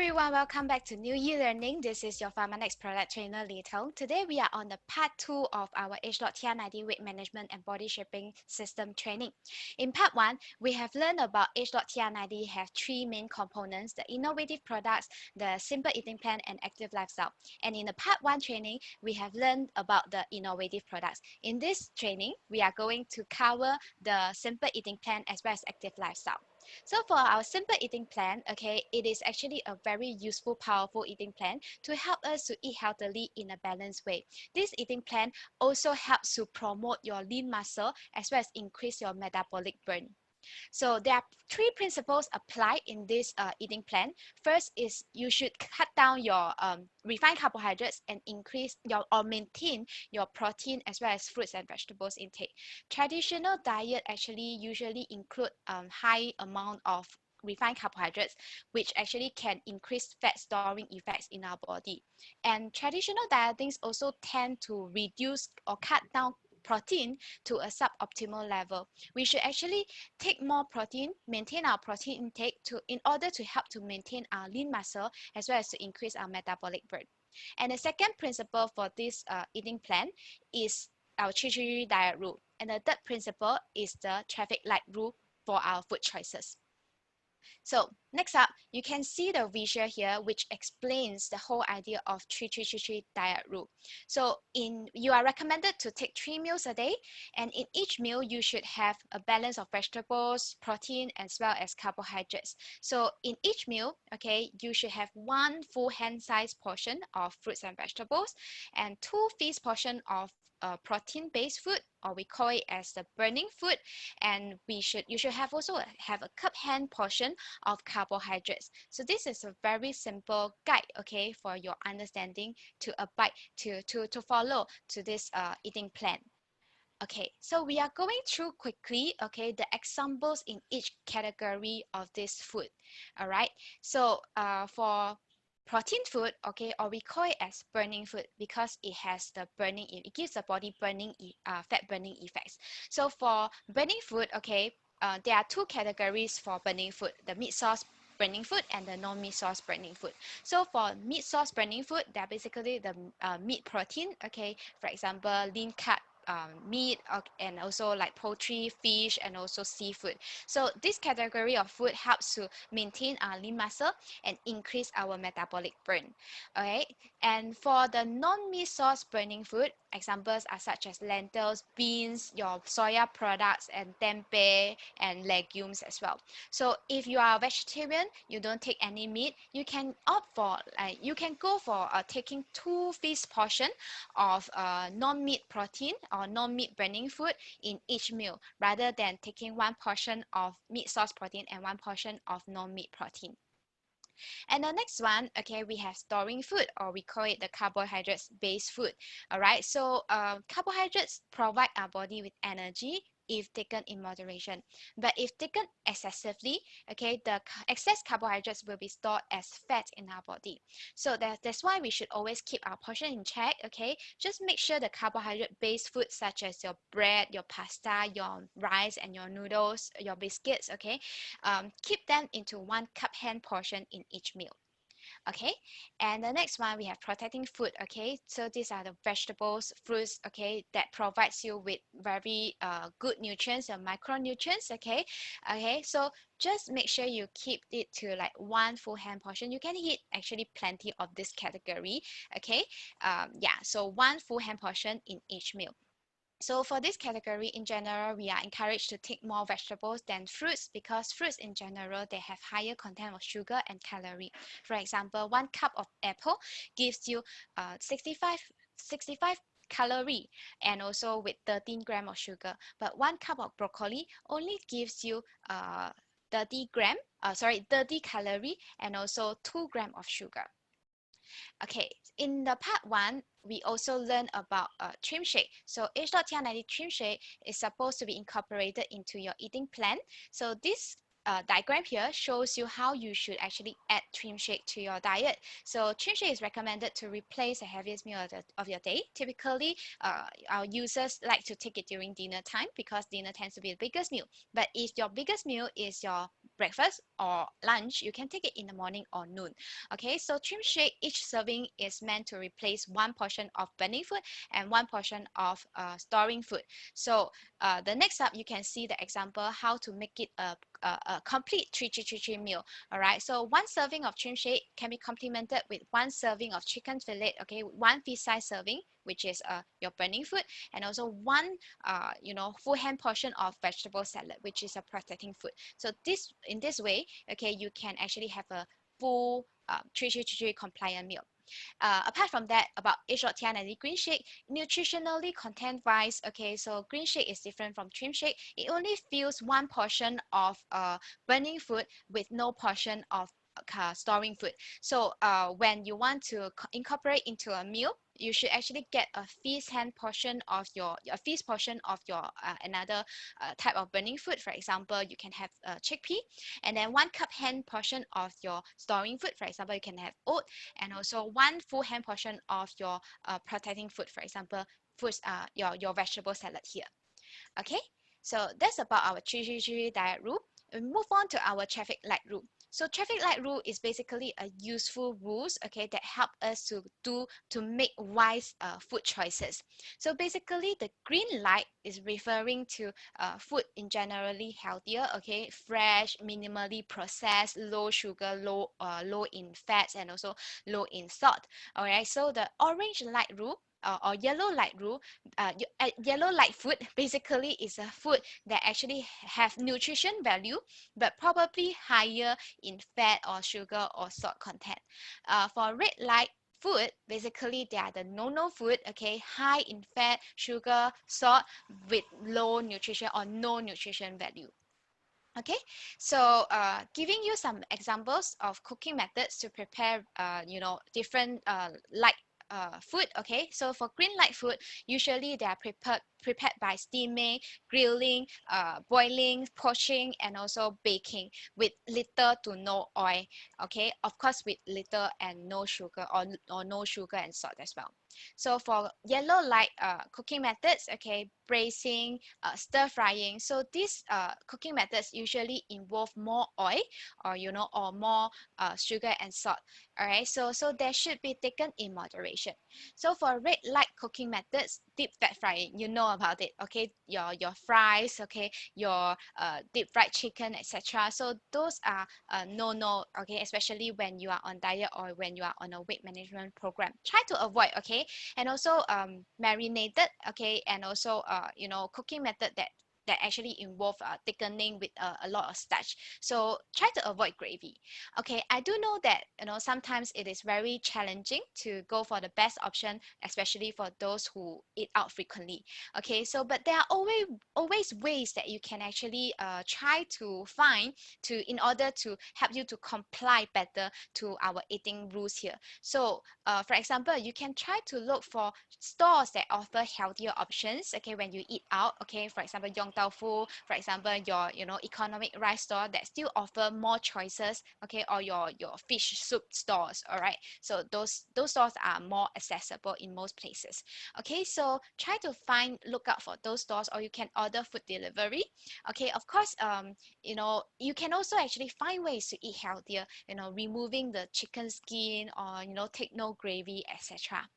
everyone, welcome back to New Year Learning. This is your Pharmanex product trainer Thoong. Today we are on the part 2 of our AgeLOC TR90 weight management and body shaping system training. In part 1, we have learned about AgeLOC TR90 have 3 main components: the innovative products, the simple eating plan, and active lifestyle. And in the part 1 training, we have learned about the innovative products. In this training, we are going to cover the simple eating plan as well as active lifestyle. So for our simple eating plan, okay, it is actually a very useful, powerful eating plan to help us to eat healthily in a balanced way. This eating plan also helps to promote your lean muscle as well as increase your metabolic burn. So there are 3 principles applied in this eating plan. First is you should cut down your refined carbohydrates and increase your or maintain your protein as well as fruits and vegetables intake. Traditional diet actually usually include high amount of refined carbohydrates, which actually can increase fat storing effects in our body. And traditional dietings also tend to reduce or cut down protein to a suboptimal level. We should actually take more protein, maintain our protein intake in order to help to maintain our lean muscle as well as to increase our metabolic burn. And the second principle for this eating plan is our 3-3-3 diet rule. And the third principle is the traffic light rule for our food choices. So next up, you can see the visual here, which explains the whole idea of 3-3-3-3 diet rule. So you are recommended to take 3 meals a day, and in each meal, you should have a balance of vegetables, protein, as well as carbohydrates. So in each meal, okay, you should have 1 full hand-sized portion of fruits and vegetables, and 2 feast portion of protein-based food, or we call it as the burning food, and you should also have a cup hand portion of carbohydrates. So this is a very simple guide, okay, for your understanding to abide to follow to this eating plan. Okay, so we are going through quickly, okay, the examples in each category of this food. All right, so for protein food, okay, or we call it as burning food because it has the burning, it gives the body burning, fat burning effects. So for burning food, okay, there are 2 categories for burning food: the meat sauce burning food and the non-meat sauce burning food. So for meat sauce burning food, they're basically the meat protein, okay, for example, lean cut meat, and also like poultry, fish, and also seafood. So this category of food helps to maintain our lean muscle and increase our metabolic burn. Okay, and for the non-meat sauce burning food, examples are such as lentils, beans, your soya products, and tempeh and legumes as well. So if you are a vegetarian, you don't take any meat, you can opt for you can go for taking 2 feast portion of non-meat protein or non-meat burning food in each meal, rather than taking 1 portion of meat source protein and 1 portion of non-meat protein. And the next one, okay, we have storing food, or we call it the carbohydrates based food. All right, so carbohydrates provide our body with energy if taken in moderation, but if taken excessively, okay, the excess carbohydrates will be stored as fat in our body. So that's why we should always keep our portion in check, okay. Just make sure the carbohydrate based food such as your bread, your pasta, your rice, and your noodles, your biscuits, okay, keep them into 1 cup hand portion in each meal. Okay, and the next one, we have protecting food. Okay, so these are the vegetables, fruits, okay, that provides you with very good nutrients and micronutrients. Okay, so just make sure you keep it to like 1 full hand portion. You can eat actually plenty of this category. Okay, yeah, so 1 full hand portion in each meal. So for this category, in general, we are encouraged to take more vegetables than fruits, because fruits in general, they have higher content of sugar and calorie. For example, 1 cup of apple gives you 65 calorie, and also with 13 gram of sugar. But 1 cup of broccoli only gives you 30 calorie and also 2 gram of sugar. Okay, in the part 1, we also learned about trim shake. So AgeLOC TR90 trim shake is supposed to be incorporated into your eating plan. So this diagram here shows you how you should actually add trim shake to your diet. So trim shake is recommended to replace the heaviest meal of your day. Typically, our users like to take it during dinner time because dinner tends to be the biggest meal. But if your biggest meal is your breakfast or lunch, you can take it in the morning or noon. Okay, so trim shake, each serving is meant to replace one portion of burning food and one portion of storing food. So the next up, you can see the example how to make it a complete 3 meal. All right, so one serving of trim shake can be complemented with one serving of chicken fillet, okay, one fish size serving, which is your burning food, and also one full hand portion of vegetable salad, which is a protecting food. So in this way, okay, you can actually have a full 3 compliant meal. Apart from that, about AgeLOC TR90 green shake, nutritionally content wise, okay, so green shake is different from trim shake. It only fills one portion of burning food with no portion of storing food. So when you want to incorporate into a meal, you should actually get a feast hand portion of a feast portion of your another type of burning food. For example, you can have chickpea, and then 1 cup hand portion of your storing food. For example, you can have oat, and also one full hand portion of your protecting food. For example, foods your vegetable salad here. Okay, so that's about our 3 diet rule. We move on to our traffic light rule. So traffic light rule is basically a useful rules, okay, that help us to make wise food choices. So basically, the green light is referring to food in generally healthier, okay, fresh, minimally processed, low sugar, low in fats, and also low in salt. All right. So the orange light rule or yellow light rule, yellow light food basically is a food that actually have nutrition value, but probably higher in fat or sugar or salt content. For red light food, basically they are the no food, okay, high in fat, sugar, salt, with low nutrition or no nutrition value. Okay, so giving you some examples of cooking methods to prepare different light food. Okay, so for green light food, usually they are prepared by steaming, grilling, boiling, poaching, and also baking with little to no oil. Okay, of course with little and no sugar, or no sugar and salt as well. So for yellow light cooking methods, okay, braising, stir frying. So these cooking methods usually involve more oil, or more sugar and salt. All right, so they should be taken in moderation. So for red light cooking methods, deep fat frying, you know about it, okay, your fries, okay, your deep fried chicken, etc. So those are no, okay, especially when you are on diet or when you are on a weight management program. Try to avoid, okay, and also marinated, okay, and also cooking method that actually involve thickening with a lot of starch. So try to avoid gravy. Okay, I do know that sometimes it is very challenging to go for the best option, especially for those who eat out frequently. Okay, so but there are always ways that you can actually try to find in order to help you to comply better to our eating rules here. So for example, you can try to look for stores that offer healthier options, okay, when you eat out. Okay, for example, Yong Tau Fu, for example, your economic rice store that still offer more choices, okay, or your fish soup stores. All right, so those stores are more accessible in most places. Okay, so try to look out for those stores, or you can order food delivery. Okay, of course, you can also actually find ways to eat healthier, removing the chicken skin, or take no gravy, etc.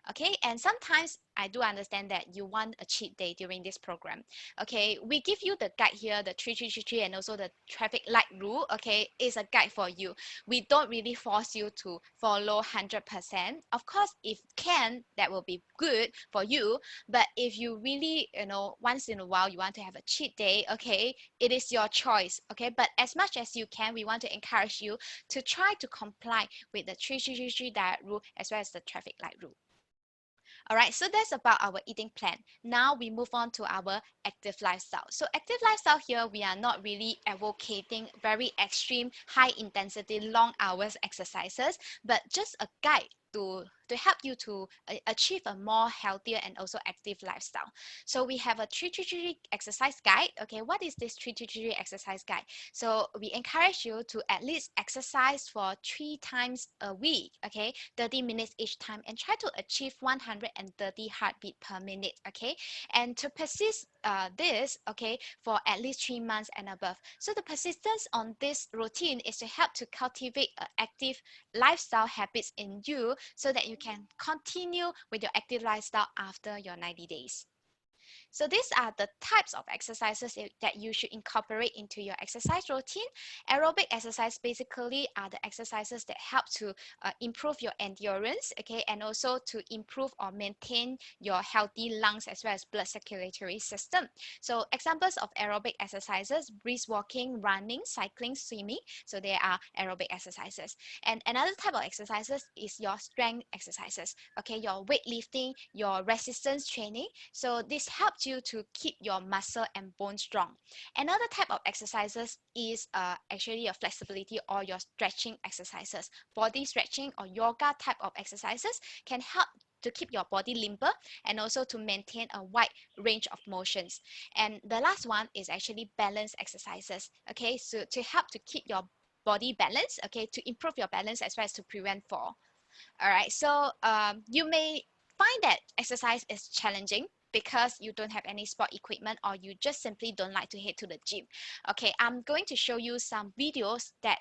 Okay, and sometimes I do understand that you want a cheat day during this program. Okay, we give you the guide here, the 3333, and also the traffic light rule. Okay, is a guide for you. We don't really force you to follow 100%. Of course, if can, that will be good for you. But if you really, once in a while you want to have a cheat day, okay, it is your choice. Okay, but as much as you can, we want to encourage you to try to comply with the 3333 diet rule as well as the traffic light rule. All right, so that's about our eating plan. Now we move on to our active lifestyle. So active lifestyle here, we are not really advocating very extreme, high intensity, long hours exercises, but just a guide to to help you to achieve a more healthier and also active lifestyle. So we have a 333 exercise guide. Okay, what is this 333 exercise guide? So we encourage you to at least exercise for 3 times a week, okay, 30 minutes each time, and try to achieve 130 heartbeat per minute, okay, and to persist this, okay, for at least 3 months and above. So the persistence on this routine is to help to cultivate active lifestyle habits in you so that you can continue with your active lifestyle after your 90 days. So these are the types of exercises that you should incorporate into your exercise routine. Aerobic exercise basically are the exercises that help to improve your endurance, okay, and also to improve or maintain your healthy lungs as well as blood circulatory system. So examples of aerobic exercises: brisk walking, running, cycling, swimming. So they are aerobic exercises. And another type of exercises is your strength exercises, okay, your weightlifting, your resistance training. So this helps you to keep your muscle and bone strong. Another type of exercises is actually your flexibility or your stretching exercises. Body stretching or yoga type of exercises can help to keep your body limber and also to maintain a wide range of motions. And the last one is actually balance exercises, okay, so to help to keep your body balance, okay, to improve your balance as well as to prevent fall. All right, so you may find that exercise is challenging because you don't have any sport equipment or you just simply don't like to head to the gym. Okay, I'm going to show you some videos that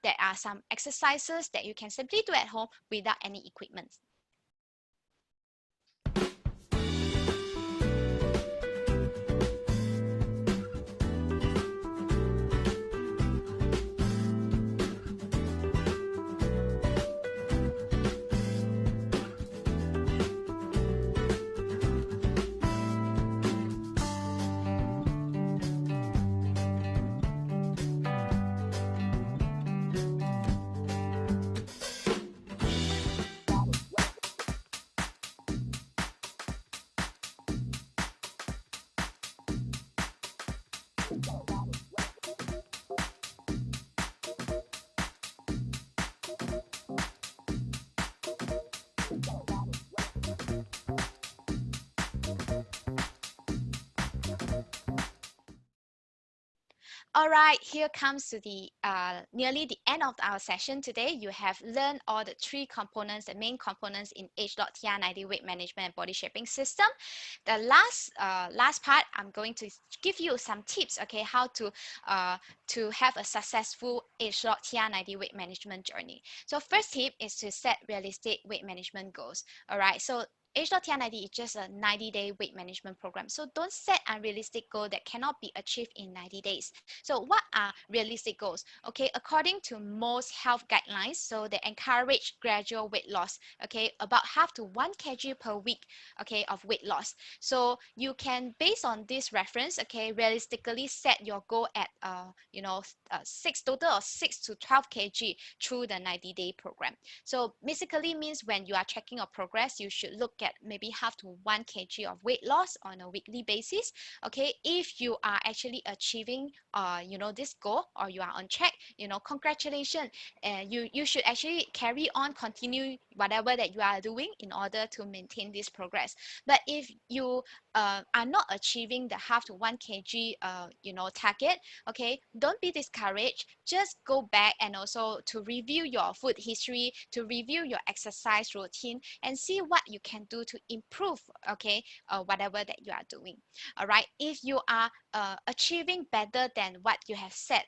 there are some exercises that you can simply do at home without any equipment. All right, here comes to the nearly the end of our session today. You have learned all the three components, the main components in AgeLOC TR90 weight management and body shaping system. The last part, I'm going to give you some tips, okay, how to have a successful AgeLOC TR90 weight management journey. So first tip is to set realistic weight management goals. All right, so AgeLOC TR90 is just a 90-day weight management program. So don't set unrealistic goals that cannot be achieved in 90 days. So what are realistic goals? Okay, according to most health guidelines, so they encourage gradual weight loss, okay, about half to 1 kg per week, okay, of weight loss. So you can, based on this reference, okay, realistically set your goal at, 6 to 12 kg through the 90-day program. So basically means when you are tracking your progress, you should look at maybe half to 1 kg of weight loss on a weekly basis. Okay, if you are actually achieving this goal or you are on track, congratulations, and you should actually carry on, continue whatever that you are doing in order to maintain this progress. But if you are not achieving the half to 1 kg target, okay, don't be discouraged. Just go back and also to review your food history, to review your exercise routine, and see what you can do to improve, okay, whatever that you are doing. All right, if you are achieving better than what you have set,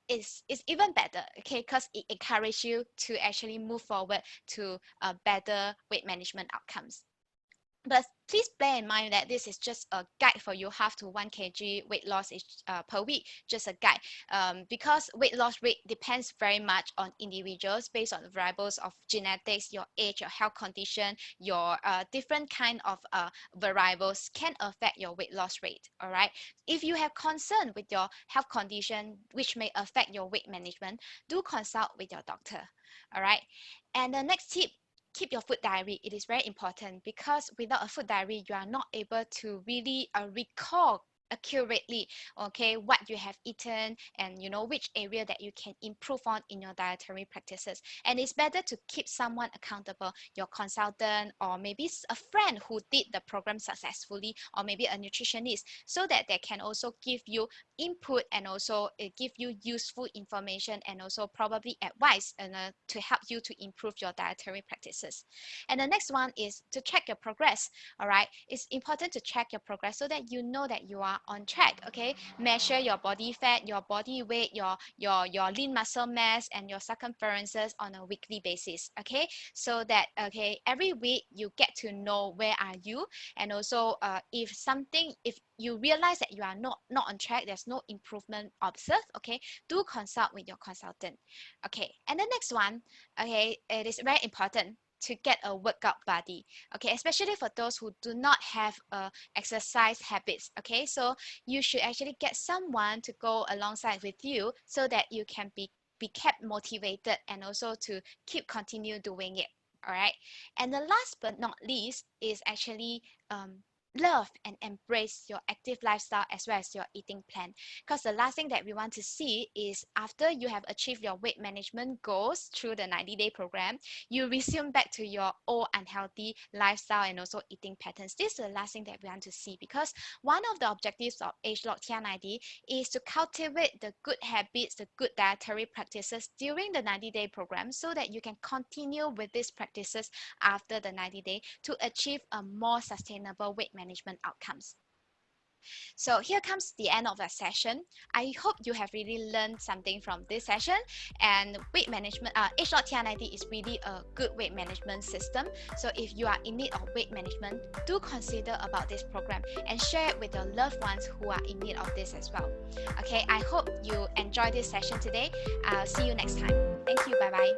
is even better, okay, because it encourages you to actually move forward to better weight management outcomes. But please bear in mind that this is just a guide for you. Half to 1 kg weight loss is per week, just a guide, because weight loss rate depends very much on individuals based on the variables of genetics, your age, your health condition, your different kind of variables can affect your weight loss rate. All right, if you have concern with your health condition which may affect your weight management, do consult with your doctor. All right, and the next tip, keep your food diary. It is very important because without a food diary, you are not able to really recall accurately, okay, what you have eaten, and you know which area that you can improve on in your dietary practices. And it's better to keep someone accountable, your consultant, or maybe a friend who did the program successfully, or maybe a nutritionist, so that they can also give you input, and also give you useful information, and also probably advice, and to help you to improve your dietary practices. And the next one is to check your progress. All right, it's important to check your progress so that you know that you are on track. Okay, measure your body fat, your body weight, your lean muscle mass, and your circumferences on a weekly basis. Okay, so that every week you get to know where are you, and also if you realize that you are not on track, there's no improvement observed, okay, do consult with your consultant. Okay, and the next one, okay, it is very important to get a workout buddy, okay, especially for those who do not have exercise habits. Okay, so you should actually get someone to go alongside with you so that you can be kept motivated, and also to continue doing it. All right, and the last but not least is actually love and embrace your active lifestyle as well as your eating plan, because the last thing that we want to see is after you have achieved your weight management goals through the 90-day program, you resume back to your old unhealthy lifestyle and also eating patterns. This is the last thing that we want to see, because one of the objectives of AgeLOC TR90 is to cultivate the good habits, the good dietary practices during the 90-day program, so that you can continue with these practices after the 90-day to achieve a more sustainable weight management outcomes. So here comes the end of the session. I hope you have really learned something from this session. And weight management, AgeLOC TR90 is really a good weight management system. So if you are in need of weight management, do consider about this program and share it with your loved ones who are in need of this as well. Okay, I hope you enjoyed this session today. I'll see you next time. Thank you. Bye bye.